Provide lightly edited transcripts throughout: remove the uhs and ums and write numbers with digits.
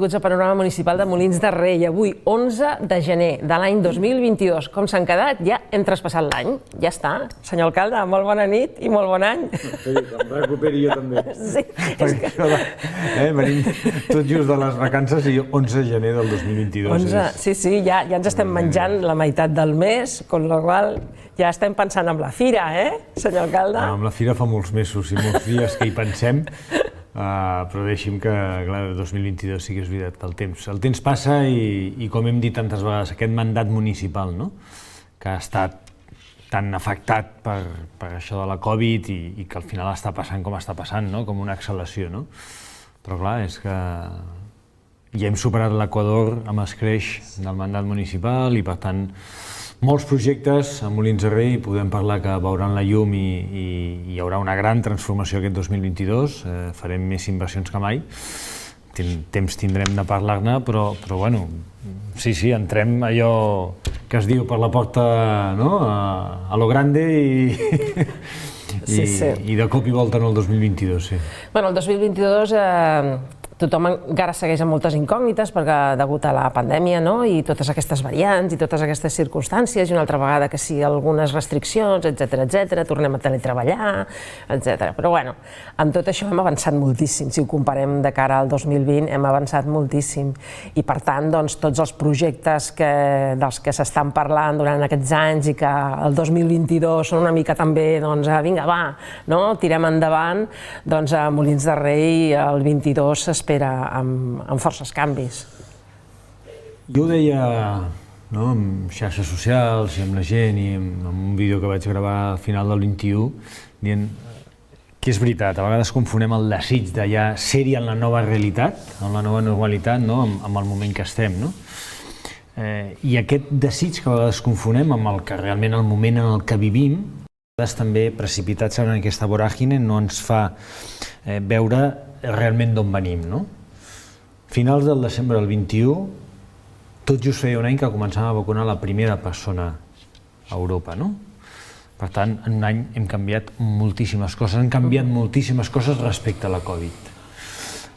benvinguts a Panorama Municipal de Molins de Rei. Avui, 11 de gener de l'any 2022. Com s'han quedat? Ja hem traspassat l'any. Ja està. Senyor alcalde, molt bona nit i molt bon any. Sí, em recuperi jo també. Sí, Venim tot just de les vacances i 11 de gener del 2022. Sí, ja ens estem menjant la meitat del mes, amb la qual ja estem pensant en la fira, senyor alcalde? Amb la fira fa molts mesos i molts dies que hi pensem, però deixi'm que, clar, el 2022 sí que és veritat que el temps passa i com hem dit tantes vegades, aquest mandat municipal, que ha estat tan afectat per això de la Covid i que al final està passant com està passant, com una acceleració. Però clar, és que ja hem superat l'equador amb escreix del mandat municipal i per tant molts projectes a Molins de Rei, podem parlar que veuran la llum i hi haurà una gran transformació aquest 2022, farem més inversions que mai, temps tindrem de parlar-ne, però bueno, sí, entrem allò que es diu per la porta a lo grande i de cop i volta en el 2022, sí. Bueno, el 2022 tothom encara segueix amb moltes incògnites perquè degut a la pandèmia i totes aquestes variants i totes aquestes circumstàncies i una altra vegada que sí algunes restriccions, etcètera, tornem a teletreballar, etcètera. Però bueno, amb tot això hem avançat moltíssim. Si ho comparem de cara al 2020 hem avançat moltíssim i per tant doncs tots els projectes dels que s'estan parlant durant aquests anys i que el 2022 són una mica també doncs vinga va, tirem endavant, doncs a Molins de Rei el 22 s'espera amb forces canvis. Jo ho deia en xarxes socials i amb la gent i en un vídeo que vaig gravar al final del 21 dient que és veritat, a vegades confonem el desig de ja ser-hi en la nova realitat, en la nova normalitat, amb el moment que estem. I aquest desig que a vegades confonem amb el que realment el moment en el que vivim, a vegades també precipitats en aquesta voràgine no ens fa veure realment d'on venim. Finals del desembre del 21, tot just feia un any que començàvem a vacunar la primera persona a Europa. Per tant, en un any hem canviat moltíssimes coses, han canviat moltíssimes coses respecte a la Covid.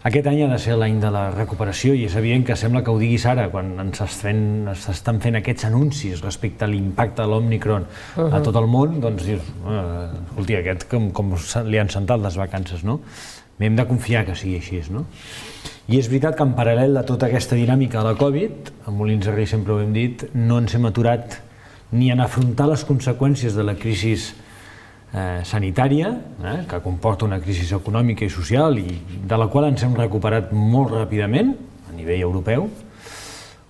Aquest any ha de ser l'any de la recuperació i és evident que sembla que ho diguis ara, quan s'estan fent aquests anuncis respecte a l'impacte de l'Òmicron a tot el món, doncs dius, escolti, aquest com li han sentat les vacances, no? Hem de confiar que sigui així, I és veritat que en paral·lel de tota aquesta dinàmica de la Covid, a Molins de Rei sempre ho hem dit, no ens hem aturat ni en afrontar les conseqüències de la crisi sanitària, que comporta una crisi econòmica i social i de la qual ens hem recuperat molt ràpidament a nivell europeu,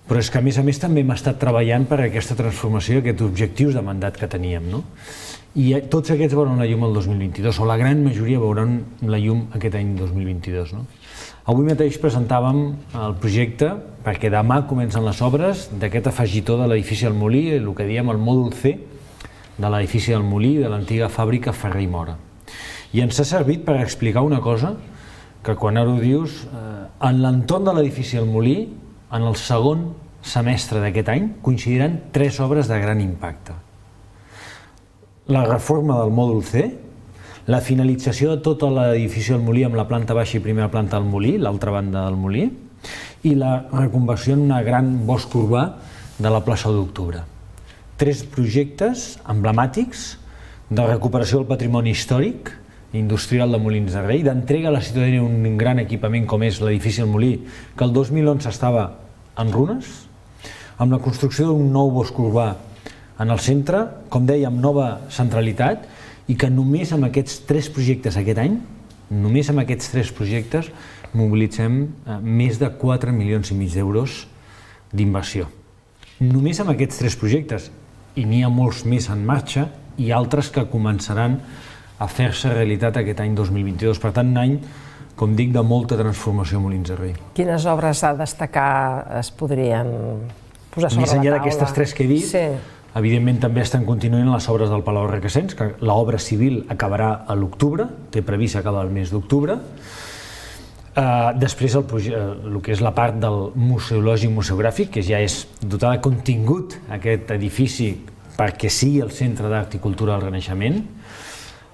però és que a més també hem estat treballant per aquesta transformació i aquests objectius de mandat que teníem, I tots aquests veuran la llum el 2022, o la gran majoria veuran la llum aquest any 2022. Avui mateix presentàvem el projecte, perquè demà comencen les obres d'aquest afegitó de l'edifici del Molí, el que diem el mòdul C de l'edifici del Molí, de l'antiga fàbrica Ferrer i Mora. I ens ha servit per explicar una cosa, que quan ara ho dius, en l'entorn de l'edifici del Molí, en el segon semestre d'aquest any, coincidiran 3 obres de gran impacte. La reforma del mòdul C, la finalització de tot l'edifici del Molí amb la planta baixa i primera planta del Molí, l'altra banda del Molí, i la reconversió en un gran bosc urbà de la plaça d'Octubre. 3 projectes emblemàtics de recuperació del patrimoni històric industrial de Molins de Rei, d'entrega a la ciutadania un gran equipament com és l'edifici del Molí, que el 2011 estava en runes, amb la construcció d'un nou bosc urbà en el centre, com deia, amb nova centralitat, i que només amb aquests 3 projectes aquest any, només amb aquests 3 projectes, mobilitzem més de 4,5 milions d'euros d'inversió. Només amb aquests 3 projectes, i n'hi ha molts més en marxa, i altres que començaran a fer-se realitat aquest any 2022. Per tant, un any, com dic, de molta transformació a Molins de Rei. Quines obres a destacar es podrien posar sobre la taula? Més enllà d'aquestes 3 que he dit, evidentment també estan continuant les obres del Palau Requesens, que l'obra civil acabarà a l'octubre, té previst acabar el mes d'octubre. Després el que és la part del museològic museogràfic, que ja és dotar de contingut aquest edifici perquè sigui el Centre d'Art i Cultura del Renaixement.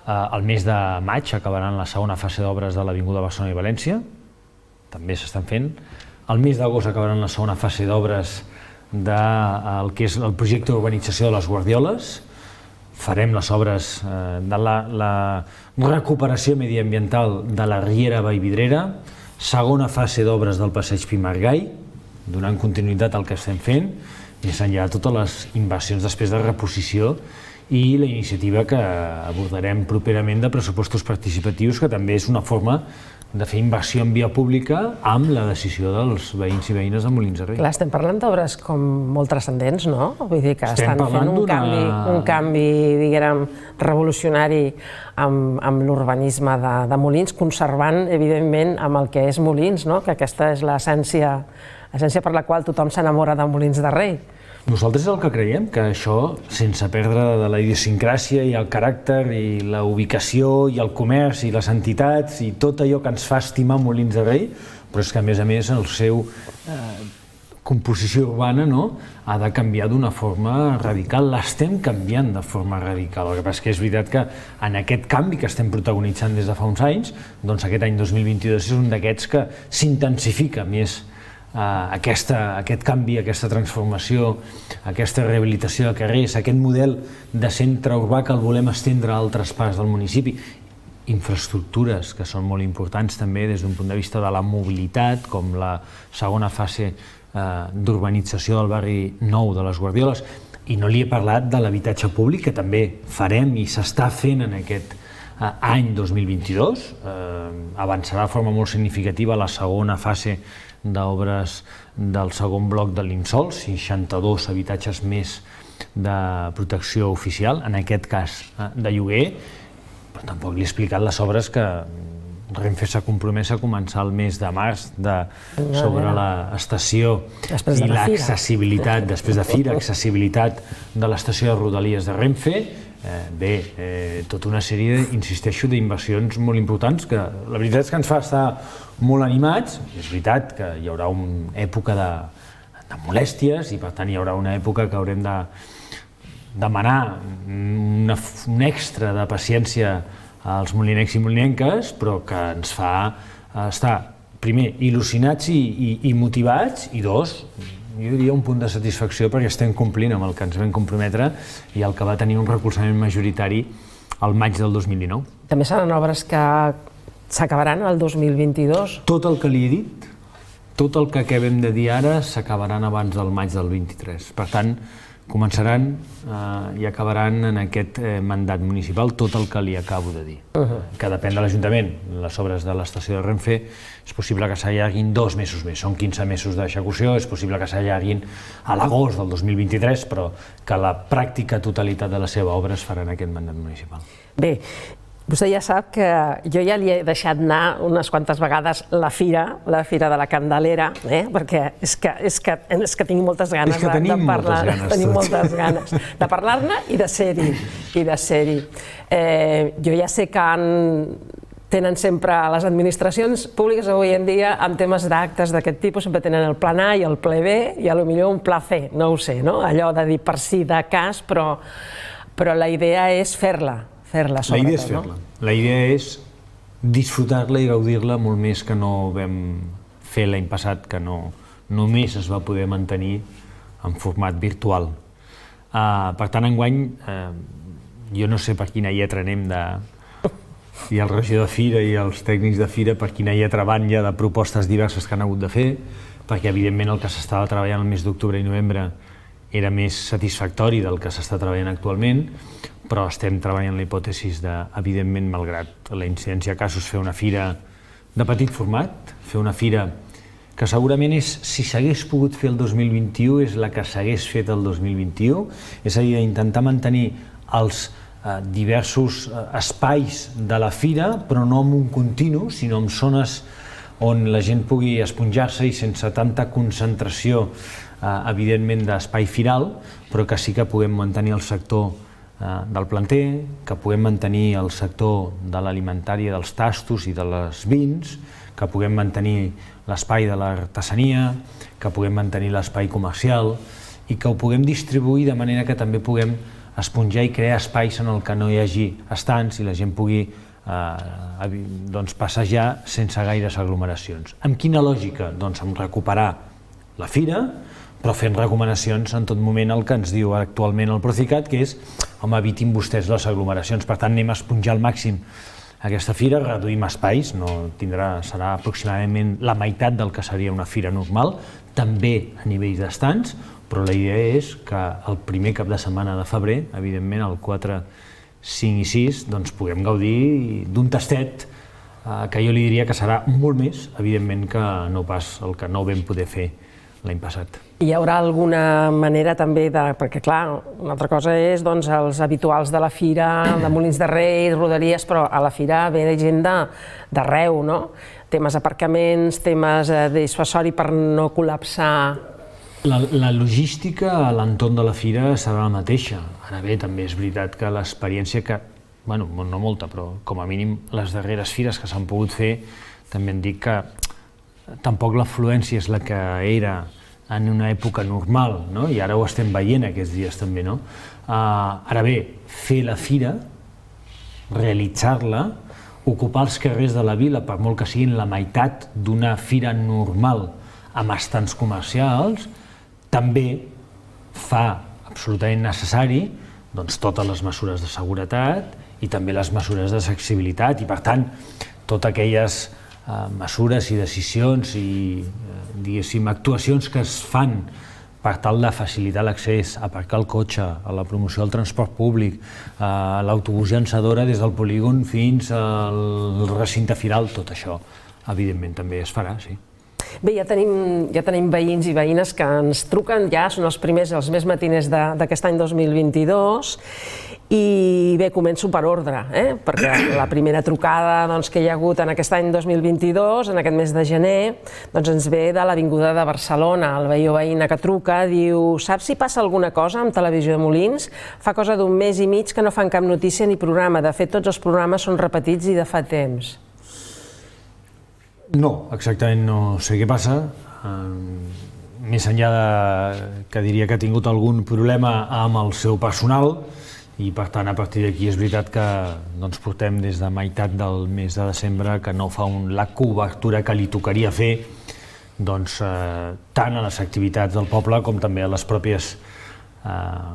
El mes de maig acabaran la segona fase d'obres de l'Avinguda Barcelona i València, també s'estan fent. El mes d'agost acabaran la segona fase d'obres del que és el projecte d'urbanització de les Guardioles. Farem les obres de la recuperació mediambiental de la Riera Vallvidrera, segona fase d'obres del passeig Pi Margall, donant continuïtat al que estem fent, més enllà de totes les inversions després de reposició i la iniciativa que abordarem properament de pressupostos participatius, que també és una forma de fer inversió en via pública amb la decisió dels veïns i veïnes de Molins de Rei. Clar, estem parlant d'obres com molt transcendents, no? Vull dir que estan fent un canvi, diguem, revolucionari amb l'urbanisme de Molins, conservant, evidentment, amb el que és Molins, no? Que aquesta és l'essència per la qual tothom s'enamora de Molins de Rei. Nosaltres és el que creiem, que això, sense perdre de la idiosincràsia i el caràcter i la ubicació i el comerç i les entitats i tot allò que ens fa estimar Molins de Rei, però és que a més el seu composició urbana ha de canviar d'una forma radical. L'estem canviant de forma radical. El que passa és que és veritat que en aquest canvi que estem protagonitzant des de fa uns anys, doncs aquest any 2022 és un d'aquests que s'intensifica més aquest canvi, aquesta transformació, aquesta rehabilitació de carrers, aquest model de centre urbà que el volem estendre a altres parts del municipi. Infraestructures que són molt importants també des d'un punt de vista de la mobilitat, com la segona fase d'urbanització del barri nou de les Guardioles. I no li he parlat de l'habitatge públic, que també farem i s'està fent en aquest any 2022. Avançarà de forma molt significativa la segona fase d'obres del segon bloc de l'Insol, 62 habitatges més de protecció oficial, en aquest cas de lloguer, però tampoc li he explicat les obres que Renfe s'ha compromès a començar el mes de març sobre l'estació i l'accessibilitat, després de Fira, accessibilitat de l'estació de Rodalies de Renfe. Bé, tota una sèrie, insisteixo, d'inversions molt importants que la veritat és que ens fa estar molt animats. És veritat que hi haurà una època de molèsties i per tant hi haurà una època que haurem de demanar un extra de paciència als molinencs i molinenques, però que ens fa estar, primer, il·lusionats i motivats, i dos, jo diria un punt de satisfacció perquè estem complint amb el que ens vam comprometre i el que va tenir un recolzament majoritari al maig del 2019. També seran obres que s'acabaran el 2022? Tot el que li he dit, tot el que acabem de dir ara s'acabaran abans del maig del 23. Per tant, començaran i acabaran en aquest mandat municipal tot el que li acabo de dir. Que depèn de l'Ajuntament. Les obres de l'estació de Renfe és possible que s'allarguin 2 mesos més. Són 15 mesos d'execució, és possible que s'allarguin a l'agost del 2023, però que la pràctica totalitat de la seva obra es farà en aquest mandat municipal. Bé, vostè ja sap que jo ja li he deixat anar unes quantes vegades la fira de la Candelera, perquè és que tinc moltes ganes de parlar, tenim moltes ganes de parlar-ne i de ser-hi. Jo ja sé que tenen sempre les administracions públiques avui en dia amb temes d'actes d'aquest tipus, sempre tenen el plan A i el ple B i potser un pla C, no ho sé, allò de dir per si de cas, però la idea és fer-la. La idea és fer-la. La idea és disfrutar-la i gaudir-la molt més que no vam fer l'any passat, que només es va poder mantenir en format virtual. Per tant, enguany, jo no sé per quina lletra anem i el regidor de Fira i els tècnics de Fira per quina lletra van ja de propostes diverses que han hagut de fer, perquè evidentment el que s'estava treballant el mes d'octubre i novembre era més satisfactori del que s'està treballant actualment, però estem treballant la hipòtesi de, evidentment, malgrat la incidència de casos, fer una fira de petit format, fer una fira que segurament és, si s'hagués pogut fer el 2021, és la que s'hagués fet el 2021, és a dir, intentar mantenir els diversos espais de la fira, però no en un continu, sinó en zones on la gent pugui esponjar-se i sense tanta concentració, evidentment, d'espai firal, però que sí que puguem mantenir el sector del planter, que puguem mantenir el sector de l'alimentària, dels tastos i de les vins, que puguem mantenir l'espai de l'artesania, que puguem mantenir l'espai comercial i que ho puguem distribuir de manera que també puguem esponjar i crear espais en el que no hi hagi estants i la gent pugui passejar sense gaires aglomeracions. Amb quina lògica? Doncs amb recuperar la fira, però fent recomanacions en tot moment el que ens diu actualment el Procicat, que és, home, evitin vostès les aglomeracions, per tant anem a esponjar al màxim aquesta fira, reduïm espais, serà aproximadament la meitat del que seria una fira normal, també a nivell d'estants, però la idea és que el primer cap de setmana de febrer, evidentment el 4, 5 i 6, doncs puguem gaudir d'un tastet que jo li diria que serà molt més, evidentment, que no pas el que no vam poder fer l'any passat. Hi haurà alguna manera també de... Perquè, clar, una altra cosa és els habituals de la fira, de Molins de Rei, Rodaries, però a la fira ve gent d'arreu, no? Temes aparcaments, temes de dissuasori per no col·lapsar... La logística a l'entorn de la fira serà la mateixa. Ara bé, també és veritat que l'experiència que, bueno, no molta, però com a mínim les darreres fires que s'han pogut fer, també em dic que tampoc l'afluència és la que era en una època normal, no? I ara ho estem veient aquests dies també, no? Ara bé, fer la fira, realitzar-la, ocupar els carrers de la vila, per molt que siguin la meitat d'una fira normal amb estants comercials, també fa absolutament necessari totes les mesures de seguretat i també les mesures d'accessibilitat, i per tant, totes aquelles mesures i decisions i, diguéssim, actuacions que es fan per tal de facilitar l'accés, aparcar el cotxe, a la promoció del transport públic, a l'autobús llançadora des del polígon fins al recinte firal, tot això, evidentment, també es farà, sí. Bé, ja tenim veïns i veïnes que ens truquen, ja són els primers, els més matiners d'aquest any 2022, i bé, començo per ordre, perquè la primera trucada que hi ha hagut en aquest any 2022, en aquest mes de gener, ens ve de l'Avinguda de Barcelona. El veí o veïna que truca diu: saps si passa alguna cosa amb Televisió de Molins? Fa cosa d'un mes i mig que no fan cap notícia ni programa. De fet, tots els programes són repetits i de fa temps. No, exactament no sé què passa. Més enllà que diria que ha tingut algun problema amb el seu personal, i per tant a partir d'aquí és veritat que portem des de meitat del mes de desembre que no fa la cobertura que li tocaria fer tant a les activitats del poble com també a les pròpies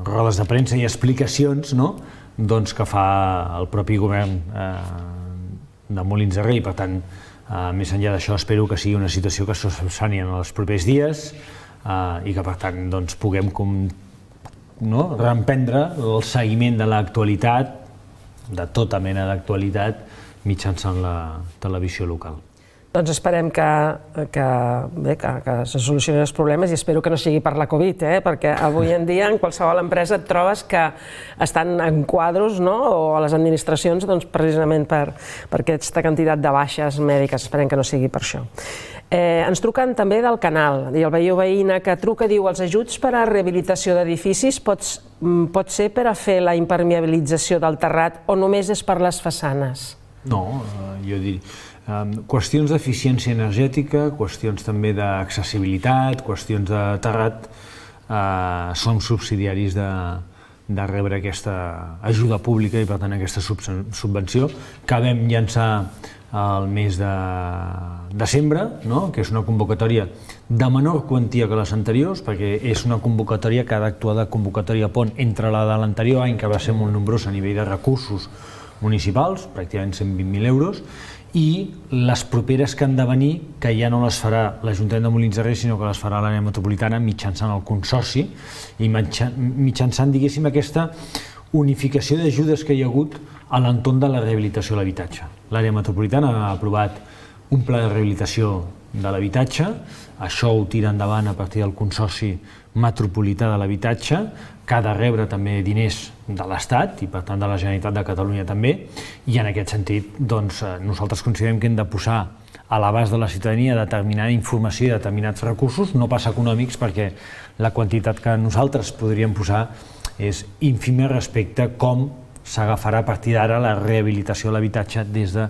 rodes de premsa i explicacions que fa el propi govern de Molins de Rei. Per tant, més enllà d'això, espero que sigui una situació que se subsani en els propers dies i que per tant puguem reemprendre el seguiment de l'actualitat, de tota mena d'actualitat, mitjançant la televisió local. Doncs esperem que se solucionin els problemes i espero que no sigui per la Covid, perquè avui en dia en qualsevol empresa et trobes que estan en quadros, o a les administracions, precisament per aquesta quantitat de baixes mèdiques. Esperem que no sigui per això. Ens truquen també del Canal, i el veí o veïna que truca diu: els ajuts per a rehabilitació d'edificis pot ser per a fer la impermeabilització del terrat o només és per les façanes? No, jo diria qüestions d'eficiència energètica, qüestions també d'accessibilitat, qüestions de terrat, som subsidiaris de rebre aquesta ajuda pública i per tant aquesta subvenció que vam llançar el mes de desembre, que és una convocatòria de menor quantia que les anteriors, perquè és una convocatòria que ha d'actuar de convocatòria pont entre la de l'anterior any, que va ser molt nombrosa a nivell de recursos municipals, pràcticament 120.000 euros, i les properes que han de venir, que ja no les farà l'Ajuntament de Molins de Rei, sinó que les farà l'àrea metropolitana mitjançant el Consorci i mitjançant, diguéssim, aquesta unificació d'ajudes que hi ha hagut a l'entorn de la rehabilitació de l'habitatge. L'àrea metropolitana ha aprovat un pla de rehabilitació de l'habitatge, això ho tira endavant a partir del Consorci Metropolità de l'Habitatge, que ha de rebre també diners de l'Estat i per tant de la Generalitat de Catalunya també, i en aquest sentit nosaltres considerem que hem de posar a l'abast de la ciutadania determinada informació i determinats recursos, no pas econòmics, perquè la quantitat que nosaltres podríem posar és ínfima respecte a com s'agafarà a partir d'ara la rehabilitació de l'habitatge des de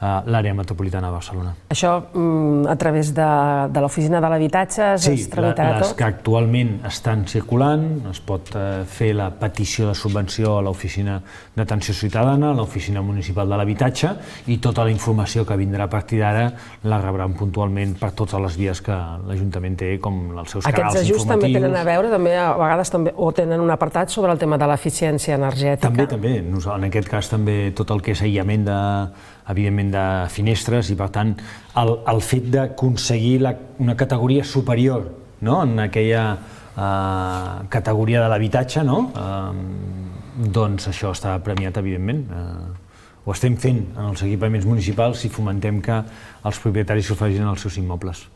l'àrea metropolitana de Barcelona. Això a través de l'oficina de l'habitatge es tramitarà tot? Les que actualment estan circulant, es pot fer la petició de subvenció a l'oficina d'atenció ciutadana, a l'oficina municipal de l'habitatge, i tota la informació que vindrà a partir d'ara la rebran puntualment per totes les vies que l'Ajuntament té, com els seus canals informatius. Aquests ajuts també tenen a veure, a vegades o tenen un apartat sobre el tema de l'eficiència energètica? També. En aquest cas també tot el que és aïllament evidentment de finestres, i per tant el fet d'aconseguir una categoria superior en aquella categoria de l'habitatge, doncs això està premiat evidentment. Ho estem fent en els equipaments municipals i fomentem que els propietaris s'ofereixin els seus immobles.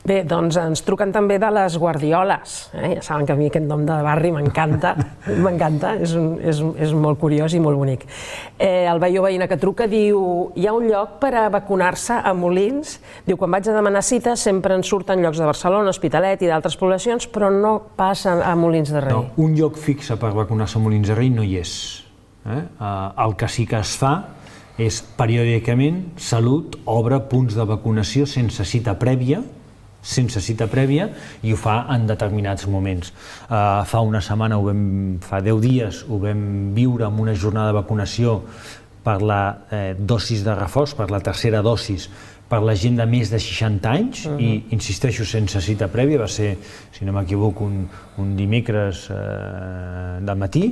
Bé, doncs ens truquen també de les Guardioles. Ja saben que a mi aquest nom de barri m'encanta, és molt curiós i molt bonic. El veí o veïna que truca diu: hi ha un lloc per a vacunar-se a Molins. Diu: quan vaig a demanar cita sempre en surten llocs de Barcelona, Hospitalet i d'altres poblacions, però no passen a Molins de Rei. No, un lloc fixe per vacunar-se a Molins de Rei no hi és. El que sí que es fa és periòdicament Salut obre punts de vacunació sense cita prèvia, i ho fa en determinats moments. Fa una setmana, fa 10 dies, ho vam viure amb una jornada de vacunació per la dosis de reforç, per la tercera dosis, per la gent de més de 60 anys, i insisteixo, sense cita prèvia, va ser, si no m'equivoco, un dimecres de matí,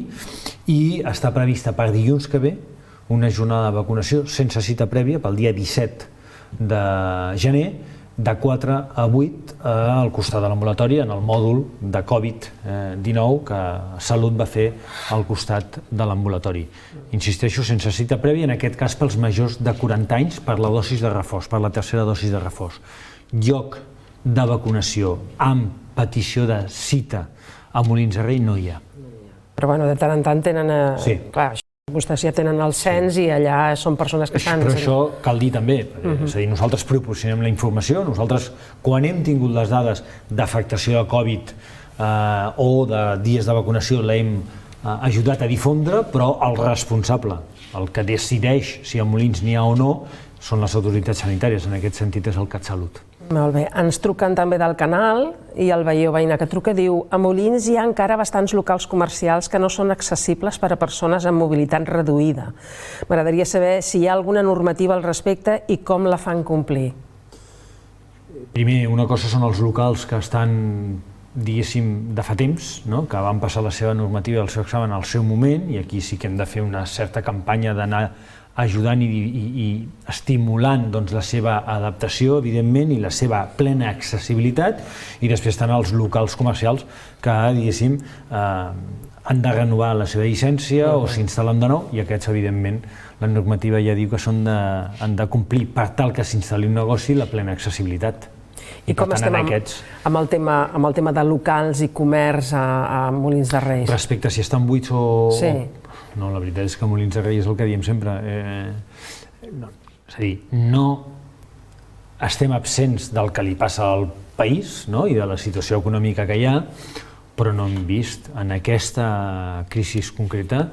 i està prevista per dilluns que ve una jornada de vacunació sense cita prèvia pel dia 17 de gener, de 4 a 8 al costat de l'ambulatori, en el mòdul de Covid-19 que Salut va fer al costat de l'ambulatori. Insisteixo, sense cita prèvia, en aquest cas pels majors de 40 anys, per la dosis de reforç, per la tercera dosis de reforç. Lloc de vacunació amb petició de cita a Molins de Rei no hi ha. Però de tant en tant tenen... Sí. Clar, vostès ja tenen el cens i allà són persones que estan... Però això cal dir també, és a dir, nosaltres proporcionem la informació, nosaltres quan hem tingut les dades d'afectació de Covid o de dies de vacunació l'hem ajudat a difondre, però el responsable, el que decideix si a Molins n'hi ha o no, són les autoritats sanitàries, en aquest sentit és el CatSalut. Molt bé, ens truquen també del Canal i el veí o veïna que truca diu: a Molins hi ha encara bastants locals comercials que no són accessibles per a persones amb mobilitat reduïda. M'agradaria saber si hi ha alguna normativa al respecte i com la fan complir. Primer, una cosa són els locals que estan, diguéssim, de fa temps, que van passar la seva normativa i el seu examen al seu moment, i aquí sí que hem de fer una certa campanya d'anar ajudant i estimulant la seva adaptació, evidentment, i la seva plena accessibilitat, i després estan els locals comercials que, diguéssim, han de renovar la seva llicència o s'instal·len de nou, i aquests, evidentment, la normativa ja diu que han de complir, per tal que s'instal·li un negoci, la plena accessibilitat. I com estem amb el tema de locals i comerç a Molins de Rei? Respecte a si estan buits o... Sí. No, la veritat és que Molins de Rei és el que diem sempre. És a dir, no estem absents del que li passa al país i de la situació econòmica que hi ha, però no hem vist en aquesta crisi concreta,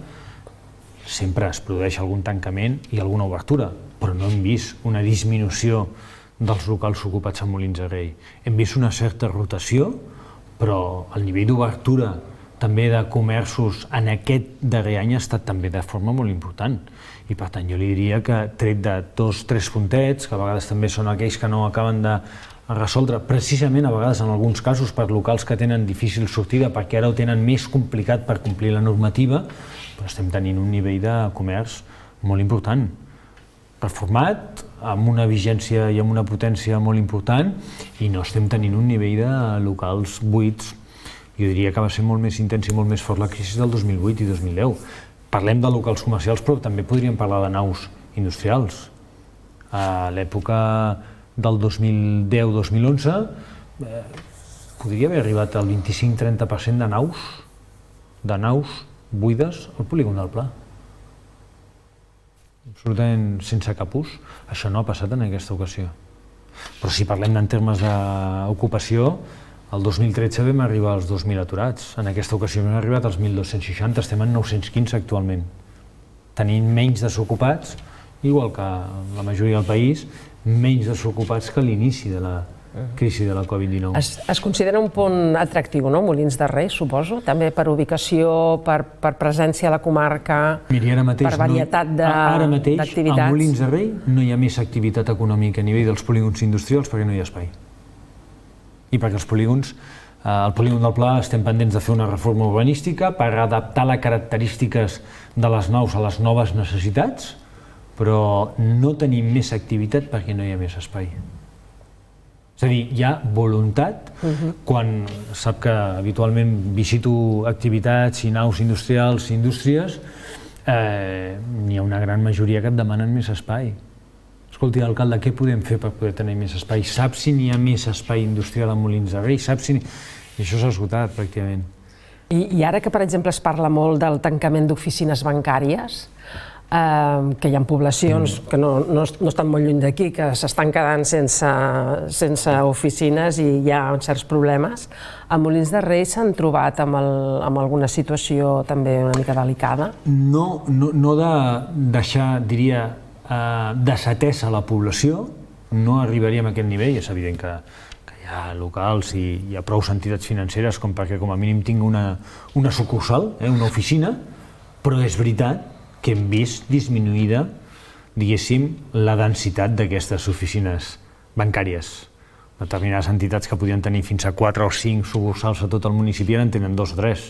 sempre es produeix algun tancament i alguna obertura, però no hem vist una disminució dels locals ocupats a Molins de Rei. Hem vist una certa rotació, però el nivell d'obertura també de comerços en aquest darrer any ha estat també de forma molt important. I per tant jo li diria que, tret de 2 o 3 puntets, que a vegades també són aquells que no acaben de resoldre, precisament a vegades en alguns casos per locals que tenen difícil sortida perquè ara ho tenen més complicat per complir la normativa, però estem tenint un nivell de comerç molt important, reformat, amb una vigència i amb una potència molt important, i no estem tenint un nivell de locals buits. Jo diria que va ser molt més intens i molt més fort la crisi del 2008 i 2010. Parlem de locals comercials, però també podríem parlar de naus industrials. A l'època del 2010-2011 podria haver arribat al 25-30% de naus buides al polígon del Pla. Absolutament sense cap ús. Això no ha passat en aquesta ocasió. Però si parlem en termes d'ocupació, el 2013 vam arribar als 2.000 aturats, en aquesta ocasió hem arribat als 1.260, estem en 915 actualment. Tenint menys desocupats igual que la majoria del país, menys desocupats que a l'inici de la crisi de la Covid-19. Es considera un punt atractiu, no?, Molins de Rei, suposo, també per ubicació, per presència a la comarca, per varietat d'activitats. Ara mateix, a Molins de Rei no hi ha més activitat econòmica a nivell dels polígons industrials perquè no hi ha espai. I perquè els polígons, el polígon del Pla, estem pendents de fer una reforma urbanística per adaptar les característiques de les naus a les noves necessitats, però no tenim més activitat perquè no hi ha més espai. És a dir, hi ha voluntat, quan sap que habitualment visito activitats i naus industrials i indústries, n'hi ha una gran majoria que et demanen més espai. Escolti, alcalde, què podem fer per poder tenir més espai? Sap si n'hi ha més espai industrial a Molins de Rei? Sap si... I això s'ha esgotat, pràcticament. I ara que, per exemple, es parla molt del tancament d'oficines bancàries, que hi ha poblacions que no estan molt lluny d'aquí, que s'estan quedant sense oficines i hi ha certs problemes. A Molins de Rei s'han trobat amb alguna situació també una mica delicada? No de deixar, diria, desatesa la població, no arribaríem a aquest nivell. És evident que hi ha locals i hi ha prou entitats financeres com perquè com a mínim tingui una sucursal, una oficina, però és veritat que hem vist disminuïda, diguéssim, la densitat d'aquestes oficines bancàries. Determinades entitats que podien tenir fins a 4 o 5 sucursals a tot el municipi en tenen 2 o 3.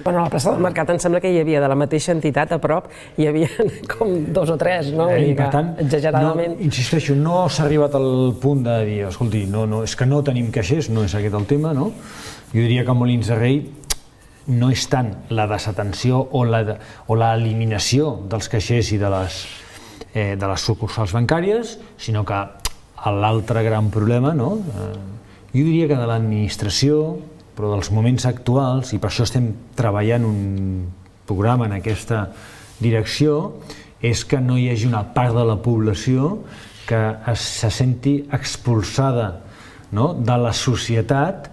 Bueno, a la plaça del Mercat em sembla que hi havia de la mateixa entitat a prop, hi havia com 2 o 3, no? I per tant, exageradament. Insisteixo, no s'ha arribat al punt de dir, escolti, és que no tenim caixers, no és aquest el tema, no? Jo diria que a Molins de Rei no és tant la desatenció o l'eliminació dels caixers i de les sucursals bancàries, sinó que l'altre gran problema, jo diria que de l'administració, però dels moments actuals, i per això estem treballant un programa en aquesta direcció, és que no hi hagi una part de la població que se senti expulsada de la societat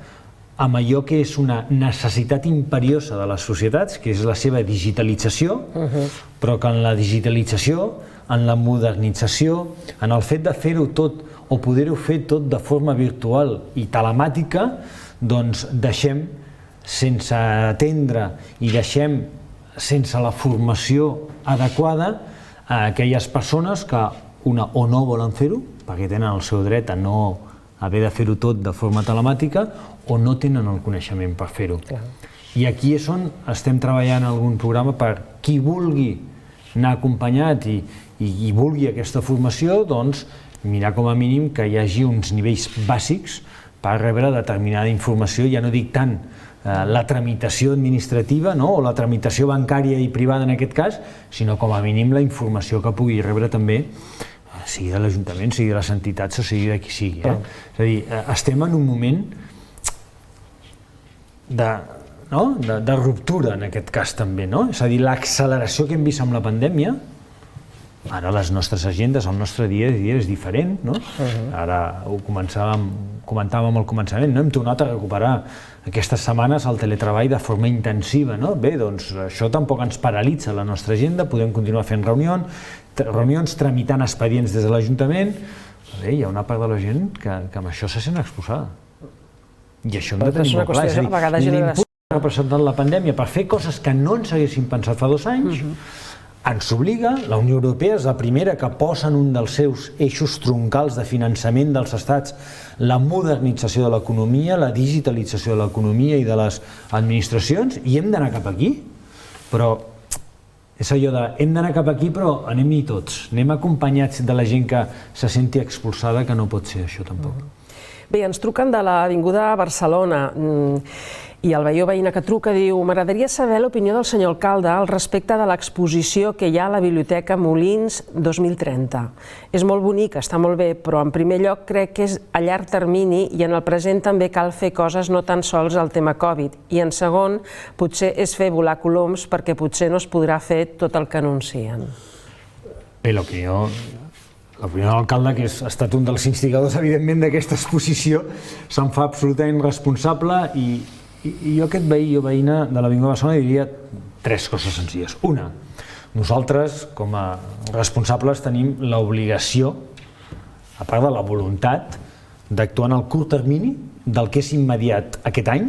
amb allò que és una necessitat imperiosa de les societats, que és la seva digitalització, però que en la digitalització, en la modernització, en el fet de fer-ho tot o poder-ho fer tot de forma virtual i telemàtica, doncs deixem sense atendre i deixem sense la formació adequada a aquelles persones que o no volen fer-ho, perquè tenen el seu dret a no haver de fer-ho tot de forma telemàtica, o no tenen el coneixement per fer-ho. I aquí és on estem treballant algun programa per qui vulgui anar acompanyat i vulgui aquesta formació, doncs mirar com a mínim que hi hagi uns nivells bàsics per rebre determinada informació, ja no dic tant la tramitació administrativa o la tramitació bancària i privada en aquest cas, sinó com a mínim la informació que pugui rebre també, sigui de l'Ajuntament, sigui de les entitats o sigui de qui sigui. És a dir, estem en un moment de ruptura en aquest cas també, és a dir, l'acceleració que hem vist amb la pandèmia, ara les nostres agendes, el nostre dia a dia és diferent, ara ho comentàvem al començament, hem tornat a recuperar aquestes setmanes el teletreball de forma intensiva, bé, doncs això tampoc ens paralitza la nostra agenda, podem continuar fent reunions, tramitant expedients des de l'Ajuntament, bé, hi ha una part de la gent que amb això se sent exposada. I això hem de tenir molt clar, és a dir, l'impuls que ha representat la pandèmia per fer coses que no ens haguéssim pensat fa 2 anys, ens obliga, la Unió Europea és la primera que posa en un dels seus eixos troncals de finançament dels estats la modernització de l'economia, la digitalització de l'economia i de les administracions, i hem d'anar cap aquí. Però és allò de, hem d'anar cap aquí, però anem-hi tots, anem acompanyats de la gent que se senti expulsada, que no pot ser això tampoc. Bé, ens truquen de l'Avinguda Barcelona i el veí o veïna que truca diu: m'agradaria saber l'opinió del senyor alcalde al respecte de l'exposició que hi ha a la Biblioteca Molins 2030. És molt bonic, està molt bé, però en primer lloc crec que és a llarg termini i en el present també cal fer coses no tan sols al tema Covid. I en segon, potser és fer volar coloms perquè potser no es podrà fer tot el que anuncien. Bé, l'opinió de l'alcalde, que ha estat un dels instigadors, evidentment, d'aquesta exposició, se'n fa absolutament responsable i jo aquest veí o veïna de l'Avinguda Barcelona diria 3 coses senzilles. Una, Nosaltres, com a responsables, tenim l'obligació, a part de la voluntat, d'actuar en el curt termini del que és immediat aquest any,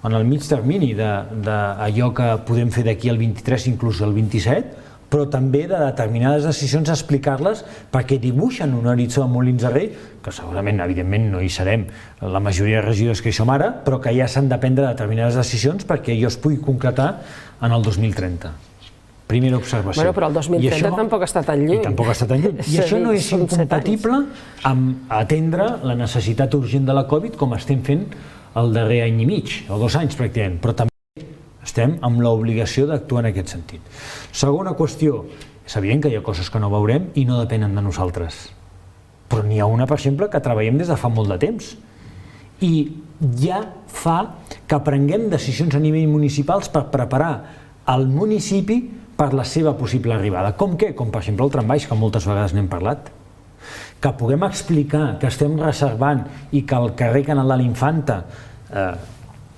en el mig termini d'allò que podem fer d'aquí al 23, inclús al 27, però també de determinades decisions explicar-les perquè dibuixen un horitzó a Molins de Rei, que segurament, evidentment, no hi serem la majoria de regidors que hi som ara, però que ja s'han de prendre determinades decisions perquè allò es pugui concretar en el 2030. Primera observació. Bueno, però el 2030 tampoc està tan lluny. I tampoc està tan lluny. I això no és incompatible amb atendre la necessitat urgent de la Covid com estem fent el darrer any i mig, o 2 anys pràcticament, però també estem amb l'obligació d'actuar en aquest sentit. Segona qüestió, és evident que hi ha coses que no veurem i no depenen de nosaltres. Però n'hi ha una, per exemple, que treballem des de fa molt de temps. I ja fa que prenguem decisions a nivell municipals per preparar el municipi per la seva possible arribada. Com què? Com per exemple el trambaix, que moltes vegades n'hem parlat. Que puguem explicar que estem reservant i que el carrer Canal de l'Infanta,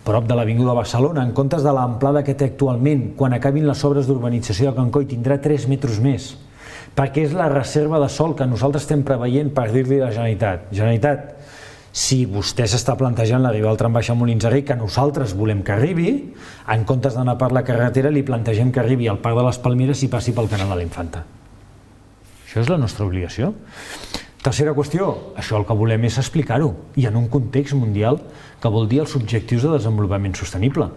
prop de l'Avinguda de Barcelona, en comptes de l'amplada que té actualment, quan acabin les obres d'urbanització de Can Coi, tindrà 3 metres més, perquè és la reserva de sòl que nosaltres estem preveient per dir-li a la Generalitat. Generalitat, si vostè s'està plantejant l'arribada al trambaix a Molins de Rei, que nosaltres volem que arribi, en comptes d'anar per la carretera, li plantegem que arribi al Parc de les Palmeres i passi pel Canal de l'Infanta. Això és la nostra obligació. Tercera qüestió, això el que volem és explicar-ho, i en un context mundial que vol dir els objectius de desenvolupament sostenible.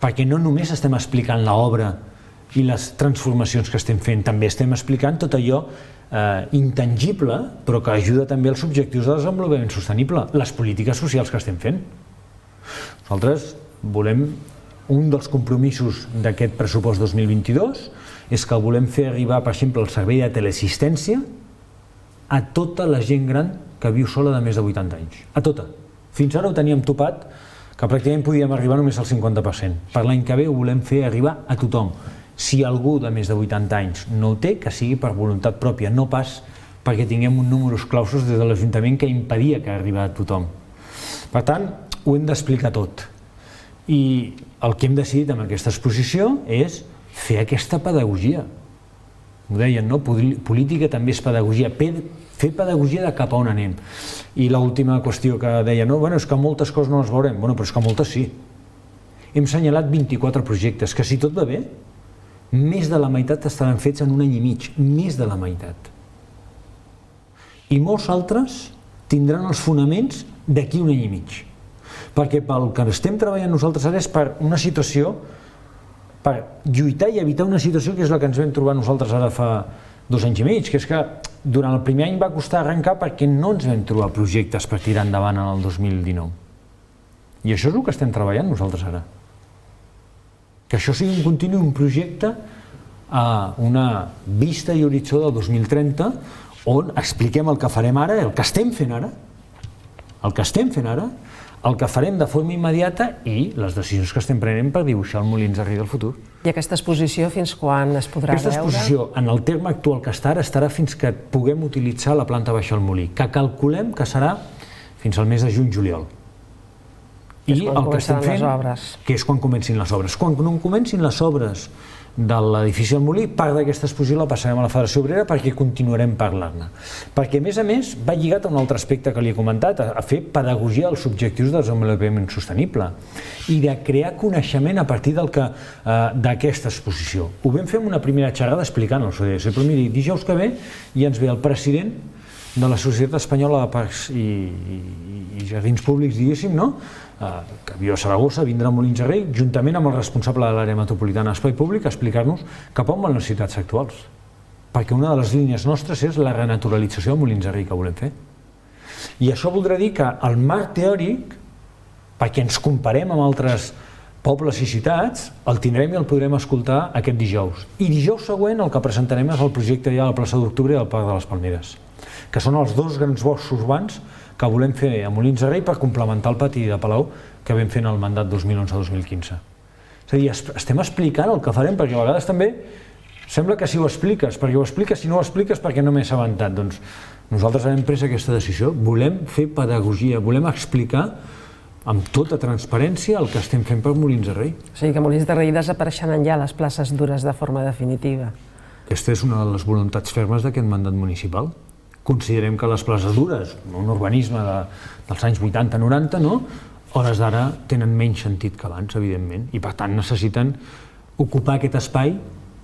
Perquè no només estem explicant l'obra i les transformacions que estem fent, també estem explicant tot allò intangible, però que ajuda també als objectius de desenvolupament sostenible, les polítiques socials que estem fent. Nosaltres volem, un dels compromisos d'aquest pressupost 2022 és que volem fer arribar, per exemple, el servei de teleassistència a tota la gent gran que viu sola de més de 80 anys. A tota. Fins ara ho teníem topat, que pràcticament podíem arribar només al 50%. Per l'any que ve ho volem fer arribar a tothom. Si algú de més de 80 anys no ho té, que sigui per voluntat pròpia, no pas perquè tinguem un números clausos des de l'Ajuntament que impedia que arribés a tothom. Per tant, ho hem d'explicar tot. I el que hem decidit amb aquesta exposició és fer aquesta pedagogia. Ho deien, no? Política també és pedagogia, fer pedagogia de cap a on anem. I l'última qüestió que deia, no, bueno, és que moltes coses no les veurem, bueno, però és que moltes sí. Hem assenyalat 24 projectes, que si tot va bé, més de la meitat estaran fets en un any i mig, més de la meitat. I molts altres tindran els fonaments d'aquí un any i mig. Perquè pel que estem treballant nosaltres ara és per una situació, per lluitar i evitar una situació que és la que ens vam trobar nosaltres ara fa 2 anys i mig, que és que durant el primer any va costar arrencar perquè no ens vam trobar projectes per tirar endavant en el 2019. I això és el que estem treballant nosaltres ara. Que això sigui un continu, un projecte a una vista i horitzó del 2030 on expliquem el que farem ara, el que estem fent ara, el que farem de forma immediata i les decisions que estem prenent per dibuixar el Molins de Rei del futur. I aquesta exposició fins quan es podrà veure? Aquesta exposició, en el terme actual que està ara, estarà fins que puguem utilitzar la planta baixa del molí, que calculem que serà fins al mes de juny-juliol. I el que estem fent, que és quan comencin les obres. Quan no comencin les obres de l'edifici del Molí, part d'aquesta exposició la passarem a la Federació Obrera perquè continuarem parlant-ne. Perquè, a més, va lligat a un altre aspecte que li he comentat, a fer pedagogia dels objectius de desenvolupament sostenible i de crear coneixement a partir d'aquesta exposició. Ho vam fer en una primera xerrada explicant-ho, però miri, dijous que ve ja ens ve el president de la Societat Espanyola de Parcs i Jardins Públics, diguéssim, no? Que viu a Saragossa, vindrà a Molins de Rei, juntament amb el responsable de l'àrea metropolitana d'Espai Públic, a explicar-nos cap on van les necessitats actuals. Perquè una de les línies nostres és la renaturalització de Molins de Rei que volem fer. I això voldrà dir que el marc teòric, perquè ens comparem amb altres pobles i ciutats, el tindrem i el podrem escoltar aquest dijous. I dijous següent el que presentarem és el projecte ja a la plaça d'Octubre i al Parc de les Palmeres, que són els 2 grans boscs urbans que volem fer a Molins de Rei per complementar el pati de Palau que vam fer en el mandat 2011-2015. És a dir, estem explicant el que farem, perquè a vegades també sembla que si ho expliques, perquè ho expliques, si no ho expliques perquè no m'he assabentat. Doncs nosaltres hem pres aquesta decisió, volem fer pedagogia, volem explicar amb tota transparència el que estem fent per Molins de Rei. O sigui que Molins de Rei desapareixeran ja les places dures de forma definitiva. Aquesta és una de les voluntats fermes d'aquest mandat municipal. Considerem que les places dures, un urbanisme dels anys 80-90, no? Hores d'ara tenen menys sentit que abans, evidentment, i per tant necessiten ocupar aquest espai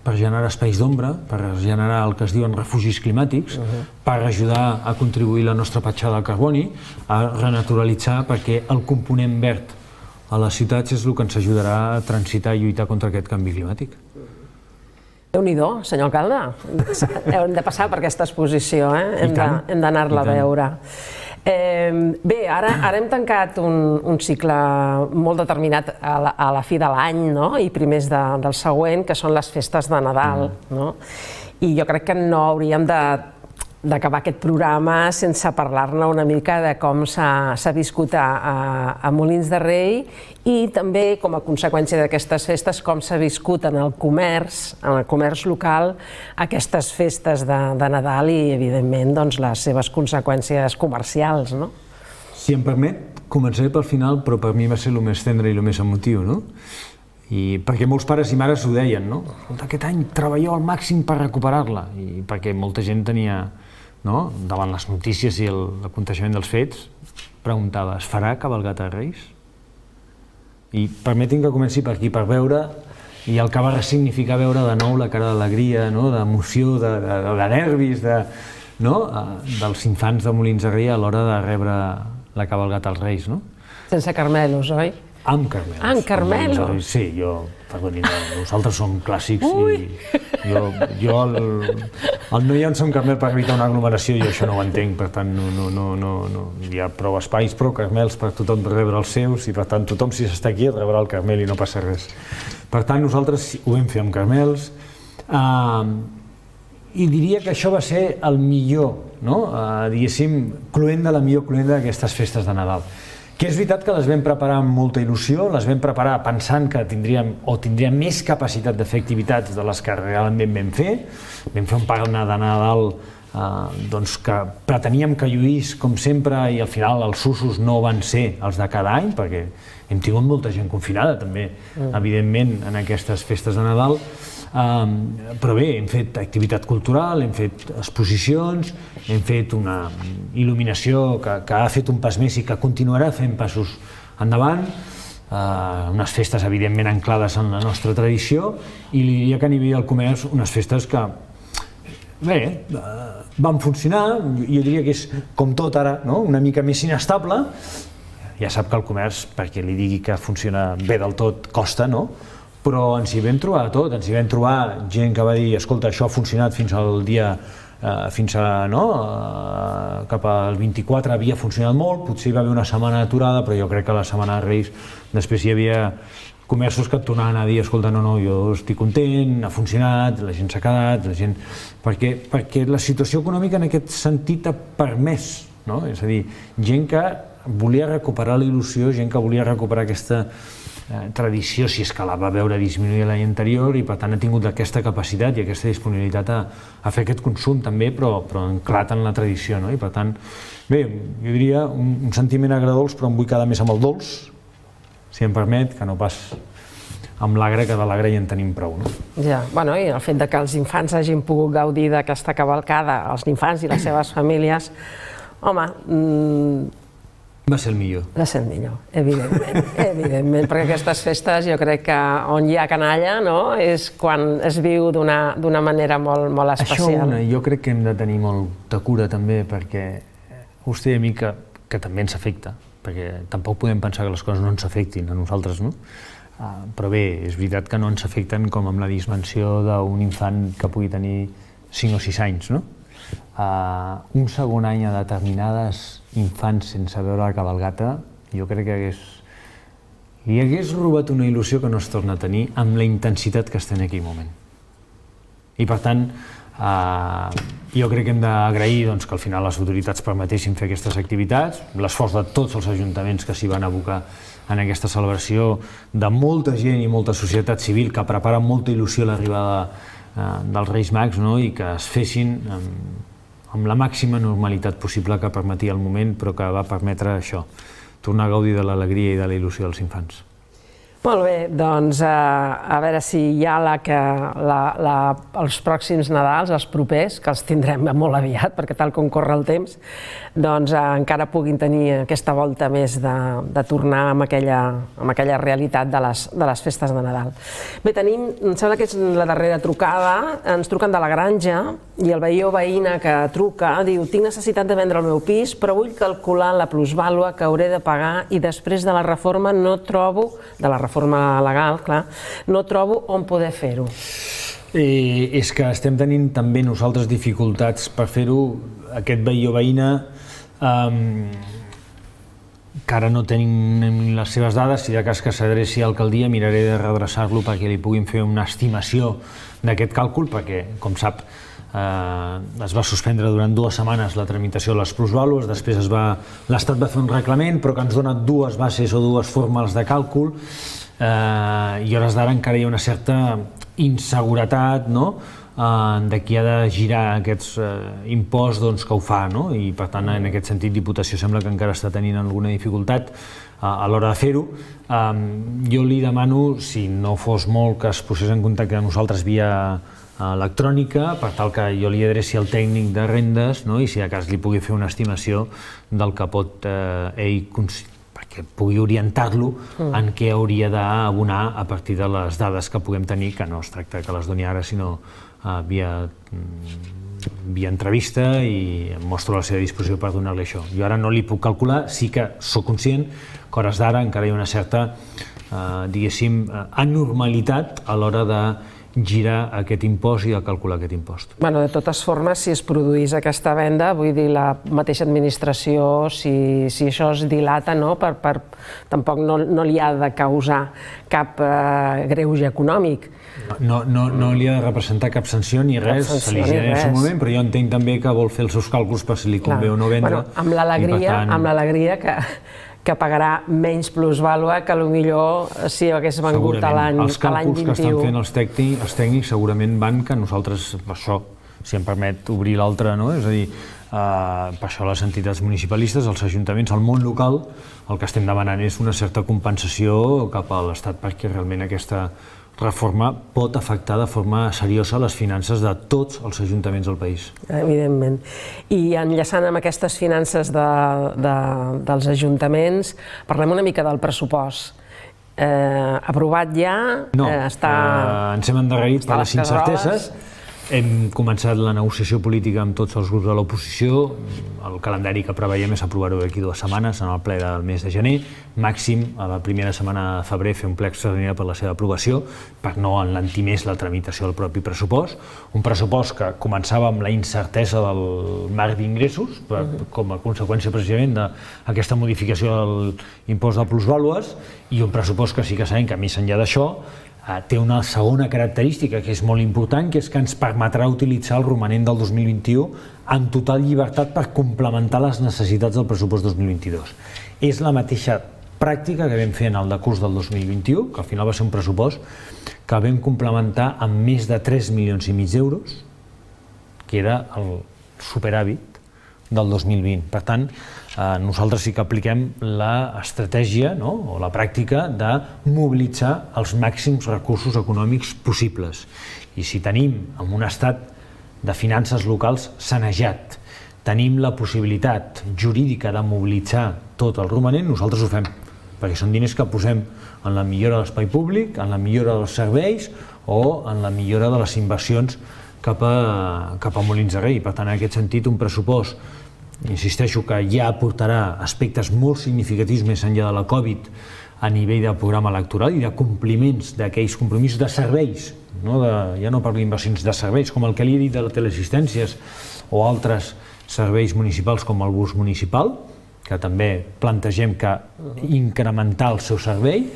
per generar espais d'ombra, per generar el que es diuen refugis climàtics, per ajudar a contribuir la nostra petjada de carboni, a renaturalitzar, perquè el component verd a les ciutats és el que ens ajudarà a transitar i lluitar contra aquest canvi climàtic. Déu-n'hi-do, senyor alcalde. Hem de passar per aquesta exposició, hem d'anar-la a veure. Bé, ara hem tancat un cicle molt determinat a la fi de l'any i primers del següent, que són les festes de Nadal. I jo crec que no hauríem d'acabar aquest programa sense parlar-ne una mica de com s'ha viscut a Molins de Rei i també, com a conseqüència d'aquestes festes, com s'ha viscut en el comerç local, aquestes festes de Nadal i, evidentment, les seves conseqüències comercials. Si em permet, començaré pel final, però per mi va ser el més tendre i el més emotiu, no? I perquè molts pares i mares ho deien, no? Aquest any treballeu al màxim per recuperar-la, i perquè molta gent tenia, davant les notícies i l'aconteixement dels fets, preguntava, es farà cabalgata de Reis? I permetin que comenci per aquí, per veure, i el que va significar veure de nou la cara d'alegria, d'emoció, de nervis, dels infants de Molins de Rei a l'hora de rebre la cabalgata als Reis. Sense carmelos, oi? Amb carmelos. Amb carmelos? Sí, perdoni, nosaltres som clàssics i jo el no hi ha un som carmel per evitar una aglomeració i això no ho entenc, per tant no hi ha prou espais, prou carmels per tothom rebre els seus i per tant tothom si s'està aquí rebrà el carmel i no passa res. Per tant nosaltres ho vam fer amb carmels i diria que això va ser el millor, diguéssim, cluenda, la millor cluenda d'aquestes festes de Nadal. Que és veritat que les vam preparar amb molta il·lusió, les vam preparar pensant que tindríem més capacitat de fer activitats de les que realment vam fer. Vam fer un parc de Nadal que preteníem que lluís com sempre i al final els usos no van ser els de cada any, perquè hem tingut molta gent confinada també, evidentment, en aquestes festes de Nadal. Però bé, hem fet activitat cultural, hem fet exposicions, hem fet una il·luminació que ha fet un pas més i que continuarà fent passos endavant, unes festes evidentment anclades en la nostra tradició i li diria que a nivell del comerç unes festes que, bé, van funcionar, jo diria que és com tot ara, una mica més inestable, ja sap que el comerç, perquè li digui que funciona bé del tot, costa, no? Però ens hi vam trobar de tot, ens hi vam trobar gent que va dir, escolta, això ha funcionat fins al dia, cap al 24 havia funcionat molt, potser hi va haver una setmana aturada, però jo crec que la setmana de Reis després hi havia comerços que et tornaven a dir, escolta, no, jo estic content, ha funcionat, la gent s'ha quedat, la gent... Perquè la situació econòmica en aquest sentit ha permès, és a dir, gent que volia recuperar la il·lusió, gent que volia recuperar aquesta tradició, si és que la va veure disminuir l'any anterior i per tant ha tingut aquesta capacitat i aquesta disponibilitat a fer aquest consum també, però anclat en la tradició, i per tant, bé, jo diria un sentiment agredolç, però em vull quedar més amb el dolç, si em permet, que no pas amb l'agre, que de l'agre ja en tenim prou. Ja, bueno, i el fet que els infants hagin pogut gaudir d'aquesta cavalcada, els infants i les seves famílies, home, va ser el millor. Va ser el millor, evidentment, perquè aquestes festes jo crec que on hi ha canalla és quan es viu d'una manera molt especial. Això jo crec que hem de tenir molta cura també, perquè us deia a mi que també ens afecta, perquè tampoc podem pensar que les coses no ens afectin a nosaltres, no? Però bé, és veritat que no ens afecten com amb la dimensió d'un infant que pugui tenir 5 o 6 anys, no? Un segon any a determinades infants sense veure la cabalgata, jo crec que li hagués robat una il·lusió que no es torna a tenir amb la intensitat que es té en aquell moment. I per tant, jo crec que hem d'agrair que al final les autoritats permetessin fer aquestes activitats, l'esforç de tots els ajuntaments que s'hi van abocar en aquesta celebració, de molta gent i molta societat civil que prepara amb molta il·lusió l'arribada dels Reis Mags i que es fessin amb la màxima normalitat possible que permetia el moment, però que va permetre això, tornar a gaudir de l'alegria i de la il·lusió dels infants. Molt bé, doncs a veure si hi ha els pròxims Nadals, els propers, que els tindrem molt aviat, perquè tal com corre el temps, doncs encara puguin tenir aquesta volta més de tornar amb aquella realitat de les festes de Nadal. Bé, em sembla que és la darrera trucada, ens truquen de la Granja i el veí o veïna que truca diu: tinc necessitat de vendre el meu pis, però vull calcular la plusvàlua que hauré de pagar i després de la reforma no trobo, de la reforma legal, clar, no trobo on poder fer-ho. És que estem tenint també nosaltres dificultats per fer-ho. Aquest veí o veïna que ara no tenim les seves dades, si de cas que s'adreci a l'alcaldia miraré de redreçar-lo perquè li puguin fer una estimació d'aquest càlcul, perquè, com sap, es va suspendre durant 2 setmanes la tramitació de les plusvàlues, després l'Estat va fer un reglament però que ens dona 2 bases o 2 fórmules de càlcul, i a hores d'ara encara hi ha una certa inseguretat de qui ha de girar aquests imposts que ho fa, i per tant en aquest sentit Diputació sembla que encara està tenint alguna dificultat a l'hora de fer-ho. Jo li demano, si no fos molt, que es posés en contacte amb nosaltres via electrònica, per tal que jo li adreci al tècnic de rendes i si de cas li pugui fer una estimació del que pot ell, perquè pugui orientar-lo en què hauria d'abonar a partir de les dades que puguem tenir, que no es tracta que les doni ara, sinó via entrevista, i em mostro a la seva disposició per donar-li això. Jo ara no li puc calcular, sí que sóc conscient que a hores d'ara encara hi ha una certa, diguéssim, anormalitat a l'hora de girar aquest impost i de calcular aquest impost. De totes formes, si es produís aquesta venda, vull dir, la mateixa administració, si això es dilata, tampoc no li ha de causar cap greuge econòmic. No li ha de representar cap sanció ni res, se li genera en el seu moment, però jo entenc també que vol fer els seus càlculs per si li convé o no vendre. Amb l'alegria que pagarà menys plusvàlua que potser si hagués vengut a l'any 21. Els càlculs que estan fent els tècnics segurament van que nosaltres, per això, si em permet obrir l'altre, és a dir, per això les entitats municipalistes, els ajuntaments, el món local, el que estem demanant és una certa compensació cap a l'Estat, perquè realment aquesta reforma pot afectar de forma seriosa les finances de tots els ajuntaments del país. Evidentment. I enllaçant amb aquestes finances dels ajuntaments, parlem una mica del pressupost. Aprovat ja? No, ens hem endarrerit per les incerteses. Hem començat la negociació política amb tots els grups de l'oposició. El calendari que preveiem és aprovar-ho d'aquí 2 setmanes, en el ple del mes de gener. Màxim, a la primera setmana de febrer, fer un ple extraordinari per la seva aprovació, per no enlentir més la tramitació del propi pressupost. Un pressupost que començava amb la incertesa del marc d'ingressos, com a conseqüència precisament d'aquesta modificació de l'impost de plusvàlues, i un pressupost que sí que sabem que, més enllà d'això, té una segona característica que és molt important, que és que ens permetrà utilitzar el romanent del 2021 amb total llibertat per complementar les necessitats del pressupost 2022. És la mateixa pràctica que vam fer en el decurs del 2021, que al final va ser un pressupost que vam complementar amb més de 3,5 milions d'euros, que era el superàvit del 2020. Per tant, nosaltres sí que apliquem l'estratègia o la pràctica de mobilitzar els màxims recursos econòmics possibles. I si tenim en un estat de finances locals sanejat, tenim la possibilitat jurídica de mobilitzar tot el romanent, nosaltres ho fem, perquè són diners que posem en la millora de l'espai públic, en la millora dels serveis o en la millora de les inversions cap a Molins de Rei. Per tant, en aquest sentit, un pressupost, insisteixo, que ja aportarà aspectes molt significatius més enllà de la Covid a nivell de programa electoral i de compliments d'aquells compromisos de serveis, ja no parlo d'inversions, de serveis, com el que li he dit de les teleassistències o altres serveis municipals com el bus municipal, que també plantegem que incrementar el seu servei,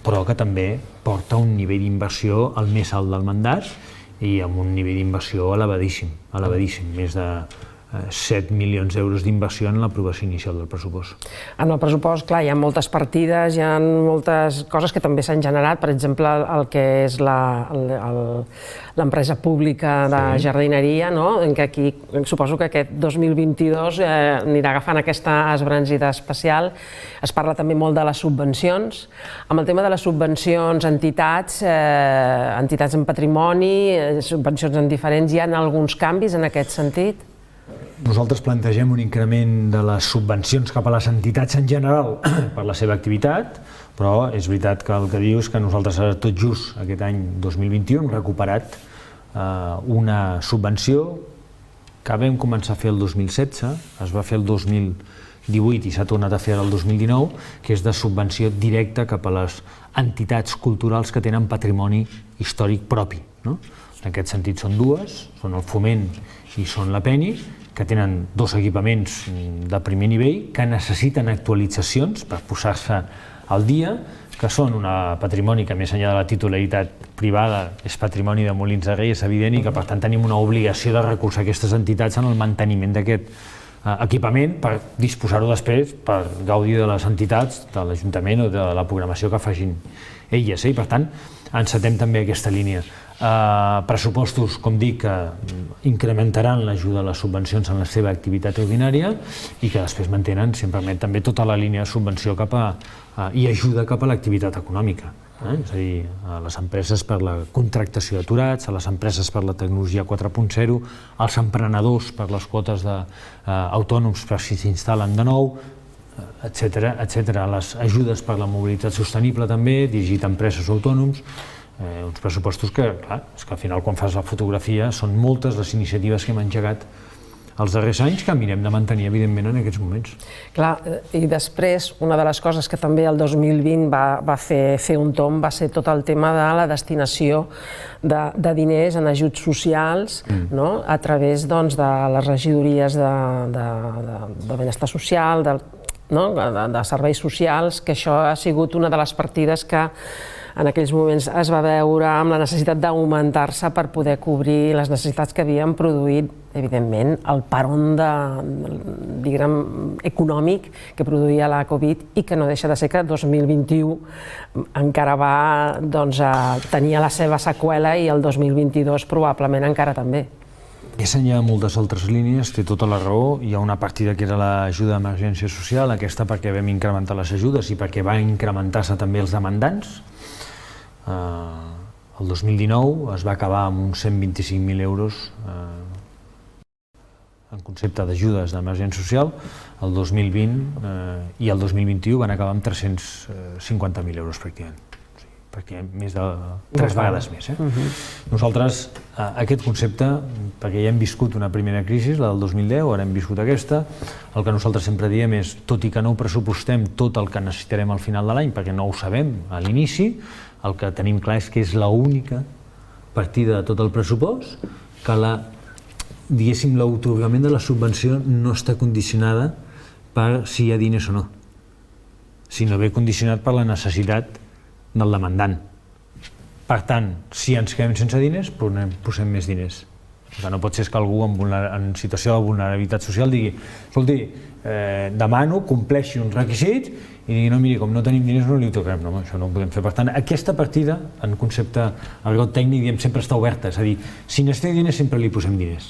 però que també porta un nivell d'inversió al més alt del mandat i amb un nivell d'inversió elevadíssim, més de 7 milions d'euros d'inversió en l'aprovació inicial del pressupost. En el pressupost, clar, hi ha moltes partides, hi ha moltes coses que també s'han generat, per exemple, el que és l'empresa pública de jardineria, en què aquí suposo que aquest 2022 anirà agafant aquesta esbrancida especial. Es parla també molt de les subvencions. Amb el tema de les subvencions a entitats en patrimoni, subvencions en diferents, hi ha alguns canvis en aquest sentit? Nosaltres plantegem un increment de les subvencions cap a les entitats en general per la seva activitat, però és veritat que el que diu és que nosaltres tot just aquest any 2021 hem recuperat una subvenció que vam començar a fer el 2016, es va fer el 2018 i s'ha tornat a fer el 2019, que és de subvenció directa cap a les entitats culturals que tenen patrimoni històric propi. En aquest sentit són dues, són el Foment i són la PENI, que tenen dos equipaments de primer nivell que necessiten actualitzacions per posar-se al dia, que són un patrimoni que més enllà de la titularitat privada és patrimoni de Molins de Rei, és evident, i que per tant tenim una obligació de recolzar aquestes entitats en el manteniment d'aquest equipament per disposar-ho després per gaudir de les entitats, de l'Ajuntament o de la programació que facin elles. I per tant encetem també aquesta línia. Pressupostos, com dic, que incrementaran l'ajuda a les subvencions en la seva activitat ordinària i que després mantenen, si em permet, també tota la línia de subvenció i ajuda cap a l'activitat econòmica. És a dir, a les empreses per la contractació d'aturats, a les empreses per la tecnologia 4.0, als emprenedors per les quotes d'autònoms per si s'instal·len de nou, etcètera, les ajudes per la mobilitat sostenible també, dirigit a empreses o autònoms, uns pressupostos que, clar, és que al final quan fas la fotografia són moltes les iniciatives que hem engegat els darrers anys que mirem de mantenir, evidentment, en aquests moments. Clar, i després, una de les coses que també el 2020 va fer un tomb va ser tot el tema de la destinació de diners en ajuts socials a través de les regidories de benestar social, de serveis socials, que això ha sigut una de les partides que en aquells moments es va veure amb la necessitat d'augmentar-se per poder cobrir les necessitats que havien produït, evidentment, el paron econòmic que produïa la Covid i que no deixa de ser que 2021 encara va tenir la seva seqüela i el 2022 probablement encara també. Més enllà de moltes altres línies, té tota la raó. Hi ha una partida que era l'ajuda d'emergència social, aquesta perquè vam incrementar les ajudes i perquè va incrementar-se també els demandants. El 2019 es va acabar amb uns 125.000 euros en concepte d'ajudes d'emergència social, el 2020 i el 2021 van acabar amb 350.000 euros pràcticament, perquè més de 3 vegades més. Nosaltres, aquest concepte, perquè ja hem viscut una primera crisi, la del 2010, ara hem viscut aquesta, el que nosaltres sempre diem és, tot i que no ho pressupostem tot el que necessitarem al final de l'any, perquè no ho sabem a l'inici, el que tenim clar és que és l'única partida de tot el pressupost que l'atorgament de la subvenció no està condicionada per si hi ha diners o no, sinó ve condicionat per la necessitat del demandant. Per tant, si ens quedem sense diners, posem més diners. No pot ser que algú en situació de vulnerabilitat social digui, escolti, demano, compleixi uns requisits i digui, no, miri, com no tenim diners no li tocarem, no, això no ho podem fer. Per tant, aquesta partida, en concepte argot tècnic, diem, sempre està oberta, és a dir, si necessita diners sempre li posem diners.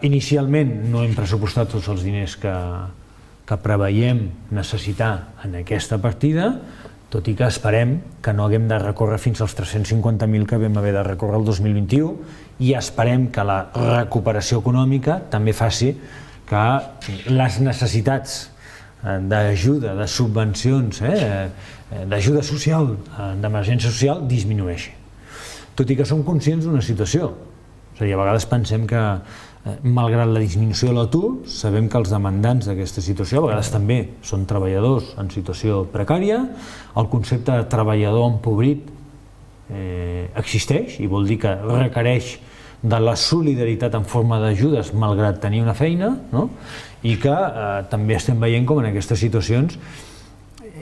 Inicialment no hem pressupostat tots els diners que preveiem necessitar en aquesta partida, tot i que esperem que no haguem de recórrer fins als 350.000 que vam haver de recórrer el 2021 i esperem que la recuperació econòmica també faci que les necessitats d'ajuda, de subvencions, d'ajuda social, d'emergència social, disminueixi. Tot i que som conscients d'una situació. És a dir, a vegades pensem que, malgrat la disminució de l'atur, sabem que els demandants d'aquesta situació a vegades també són treballadors en situació precària, el concepte de treballador empobrit existeix i vol dir que requereix de la solidaritat en forma d'ajudes malgrat tenir una feina, i que també estem veient com en aquestes situacions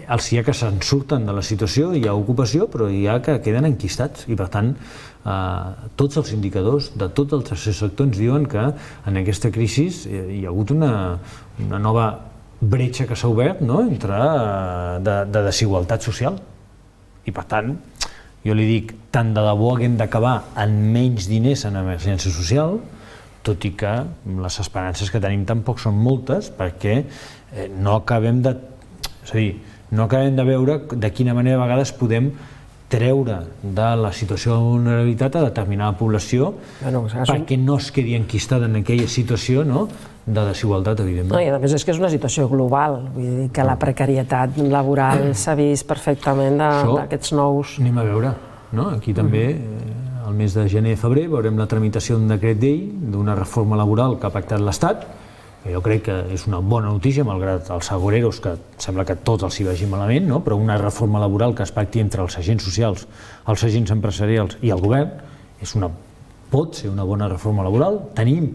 els hi ha que se'n surten de la situació, hi ha ocupació, però hi ha que queden enquistats i per tant tots els indicadors de tot el tercer sector ens diuen que en aquesta crisi hi ha hagut una nova bretxa que s'ha obert de desigualtat social i per tant jo li dic, tant de debò haguem d'acabar amb menys diners en emergència social, tot i que les esperances que tenim tampoc són moltes perquè no acabem de veure de quina manera a vegades podem treure de la situació de vulnerabilitat a determinada població perquè no es quedi enquistada en aquella situació de desigualtat, evidentment. I a més és que és una situació global, vull dir que la precarietat laboral s'ha vist perfectament d'aquests nous... Anem a veure, aquí també, el mes de gener i febrer, veurem la tramitació d'un decret llei, d'una reforma laboral que ha pactat l'Estat, que jo crec que és una bona notícia, malgrat els agoreros, que sembla que tots els hi vagi malament, però una reforma laboral que es pacti entre els agents socials, els agents empresarials i el govern, pot ser una bona reforma laboral. Tenim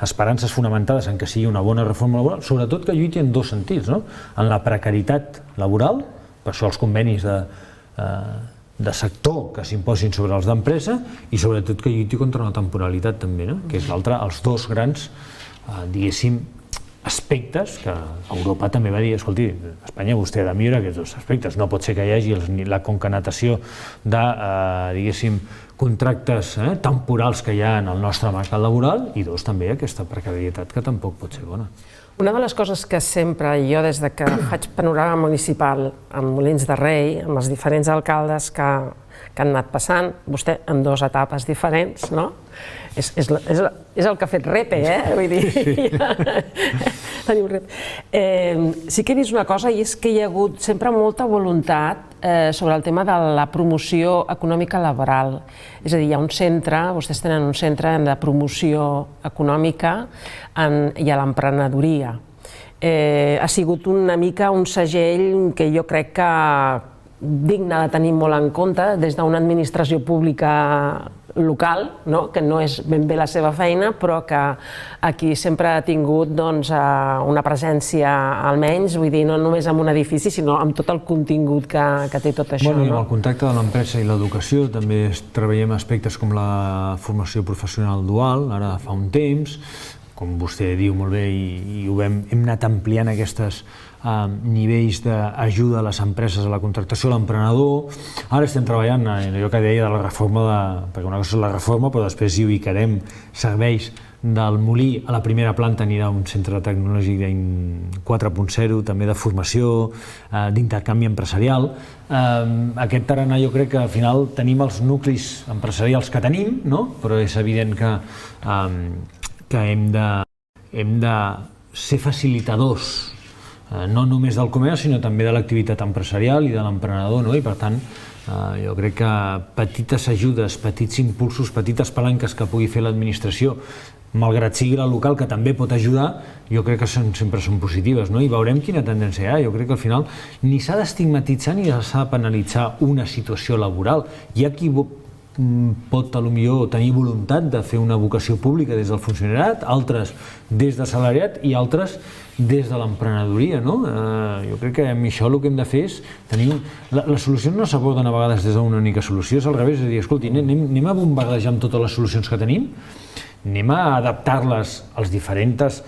esperances fonamentades en que sigui una bona reforma laboral, sobretot que lluiti en dos sentits, en la precarietat laboral, per això els convenis de sector que s'imposin sobre els d'empresa i sobretot que lluiti contra la temporalitat també, que és els dos grans, diguéssim, aspectes que Europa també va dir, escolti, a Espanya vostè ha de millorar aquests dos aspectes, no pot ser que hi hagi la concatenació de, diguéssim, contractes temporals que hi ha en el nostre mercat laboral i dos, també, aquesta precarietat que tampoc pot ser bona. Una de les coses que sempre jo, des que faig panorama municipal amb Molins de Rei, amb els diferents alcaldes que han anat passant, vostè en dues etapes diferents, no? És el que ha fet Repe, vull dir, tenim Repe. Sí que he vist una cosa i és que hi ha hagut sempre molta voluntat sobre el tema de la promoció econòmica laboral. És a dir, hi ha un centre, vostès tenen un centre de promoció econòmica i a l'emprenedoria. Ha sigut una mica un segell que jo crec que digne de tenir molt en compte des d'una administració pública local, que no és ben bé la seva feina, però que aquí sempre ha tingut una presència, almenys, vull dir, no només en un edifici, sinó amb tot el contingut que té tot això. I amb el contacte de l'empresa i l'educació també treballem aspectes com la formació professional dual, ara fa un temps, com vostè diu molt bé, i hem anat ampliant aquests nivells d'ajuda a les empreses a la contractació, a l'emprenedor. Ara estem treballant en allò que deia de la reforma, perquè una cosa és la reforma, però després hi ubicarem serveis del Molí. A la primera planta anirà un centre tecnològic 4.0, també de formació, d'intercanvi empresarial. Aquest tarannà jo crec que al final tenim els nuclis empresarials que tenim, però és evident que hem de ser facilitadors no només del comerç, sinó també de l'activitat empresarial i de l'emprenedor, i per tant jo crec que petites ajudes, petits impulsos, petites palanques que pugui fer l'administració, malgrat sigui la local, que també pot ajudar, jo crec que sempre són positives, i veurem quina tendència hi ha. Jo crec que al final ni s'ha d'estigmatitzar ni s'ha de penalitzar una situació laboral. Hi ha qui pot potser tenir voluntat de fer una vocació pública des del funcionariat, altres des de salariat i altres des de l'emprenedoria. Jo crec que amb això el que hem de fer és tenir... Les solucions no s'aborden a vegades des d'una única solució, és al revés, és a dir, escolti, anem a bombardejar amb totes les solucions que tenim, anem a adaptar-les als diferents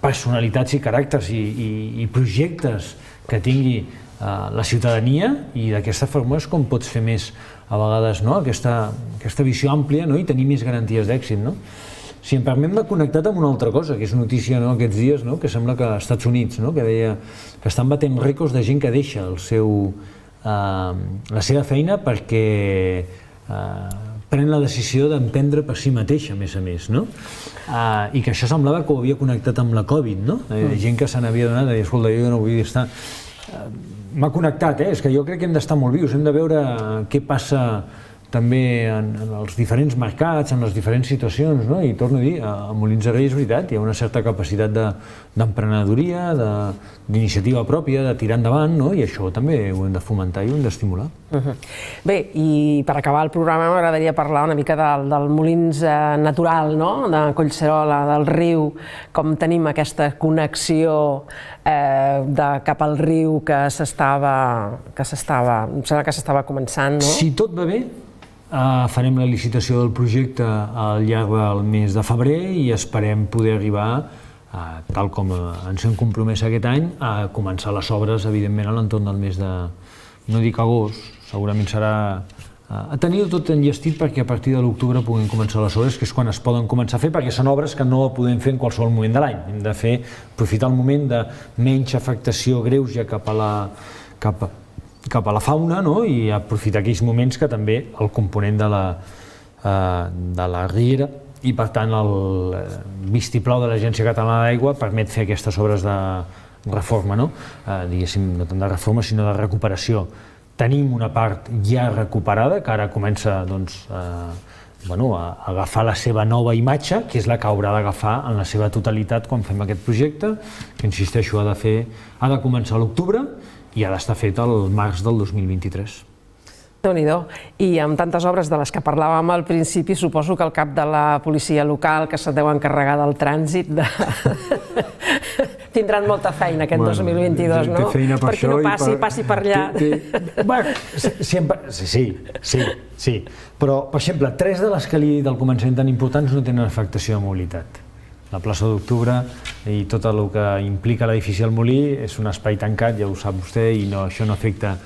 personalitats i caràcters i projectes que tingui la ciutadania i d'aquesta forma és com pots fer més a vegades aquesta visió àmplia i tenir més garanties d'èxit. Si em permet, m'ha connectat amb una altra cosa, que és notícia aquests dies, que sembla que als Estats Units, que deia que estan batent rècords de gent que deixa la seva feina perquè pren la decisió d'emprendre per si mateixa, a més, i que això semblava que ho havia connectat amb la Covid, gent que se n'havia donat a dir, escolta, jo no vull estar... M'ha connectat, és que jo crec que hem d'estar molt vius, hem de veure què passa també en els diferents mercats, en les diferents situacions, no? I torno a dir, a Molins de Rei és veritat, hi ha una certa capacitat d'emprenedoria, d'iniciativa pròpia, de tirar endavant, no? I això també ho hem de fomentar i ho hem d'estimular. Bé, i per acabar el programa m'agradaria parlar una mica del Molins natural, no? De Collserola, del riu, com tenim aquesta connexió cap al riu que em sembla que s'estava començant, no? Si tot va bé, farem la licitació del projecte al llarg del mes de febrer i esperem poder arribar, tal com ens hem compromès aquest any, a començar les obres, evidentment, a l'entorn del mes de, no dic agost, segurament serà a tenir-ho tot enllestit perquè a partir de l'octubre puguem començar les obres, que és quan es poden començar a fer, perquè són obres que no podem fer en qualsevol moment de l'any. Hem de aprofitar el moment de menys afectació greuja cap a la fauna, no? I aprofitar aquells moments que també el component de la riera i per tant el vistiplau de l'Agència Catalana d'Aigua permet fer aquestes obres de reforma, no? Diguéssim, no tant de reforma sinó de recuperació. Tenim una part ja recuperada que ara comença a agafar la seva nova imatge, que és la que haurà d'agafar en la seva totalitat quan fem aquest projecte, que insisteixo ha de començar a l'octubre i ha d'estar fet al març del 2023. Déu-n'hi-do. I amb tantes obres de les que parlàvem al principi, suposo que el cap de la policia local, que se deu encarregar del trànsit, tindran molta feina aquest 2022, no? Perquè no passi per allà. Sí. Però, per exemple, 3 de les que li he dit al començament tan importants no tenen afectació de mobilitat. La plaça d'Octubre i tot el que implica l'edifici del Molí és un espai tancat, ja ho sap vostè, i això no afecta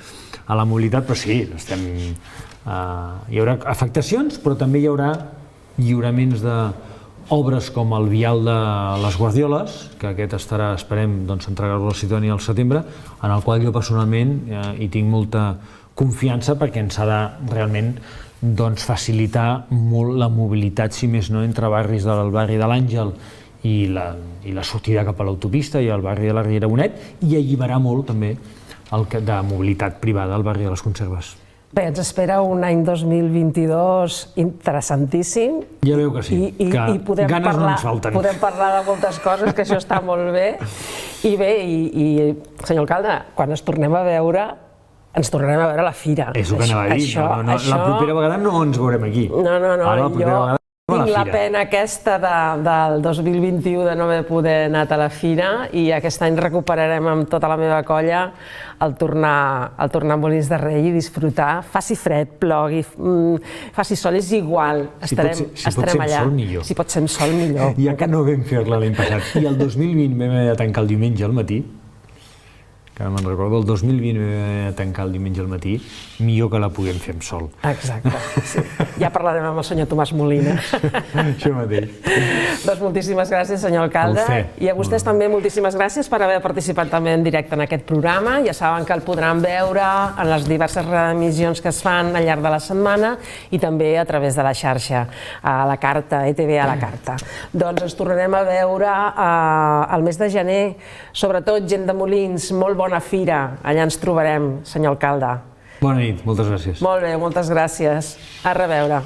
a la mobilitat, però sí, hi haurà afectacions, però també hi haurà lliuraments d'obres com el vial de les Guardioles, que aquest estarà, esperem, entregar-lo a la ciutadania al setembre, en el qual jo personalment hi tinc molta confiança perquè ens ha de realment facilitar molt la mobilitat, si més no, entre barris del barri de l'Àngel i la sortida cap a l'autopista i el barri de la Riera Bonet, i alliberar molt també de mobilitat privada al barri de les Conserves. Bé, ens espera un any 2022 interessantíssim. Ja veu que sí, que ganes no ens falten. Podem parlar de moltes coses, que això està molt bé. I bé, senyor alcalde, quan ens tornem a veure a la fira. És el que anava a dir. La propera vegada no ens veurem aquí. No, jo tinc la pena aquesta del 2021 de no haver poder anar a la fira i aquest any recuperarem amb tota la meva colla el tornar a Molins de Rei i disfrutar. Faci fred, plogui, faci sol, és igual. Estarem allà. Si pot ser amb sol, millor. Ja que no vam fer-la l'any passat i el 2020 vam haver de tancar el diumenge al matí, que me'n recordo, el 2020 vam haver de tancar el diumenge al matí, millor que la puguem fer amb sol. Exacte, sí. Ja parlarem amb el senyor Tomàs Molina. Això mateix. Doncs moltíssimes gràcies, senyor alcalde. I a vostès també moltíssimes gràcies per haver participat també en directe en aquest programa. Ja saben que el podran veure en les diverses reemissions que es fan al llarg de la setmana i també a través de la xarxa, a la carta, ETV a la carta. Doncs ens tornarem a veure al mes de gener, sobretot gent de Molins, molt bona fira, allà ens trobarem, senyor alcalde. Bona nit, moltes gràcies. Molt bé, moltes gràcies. A reveure.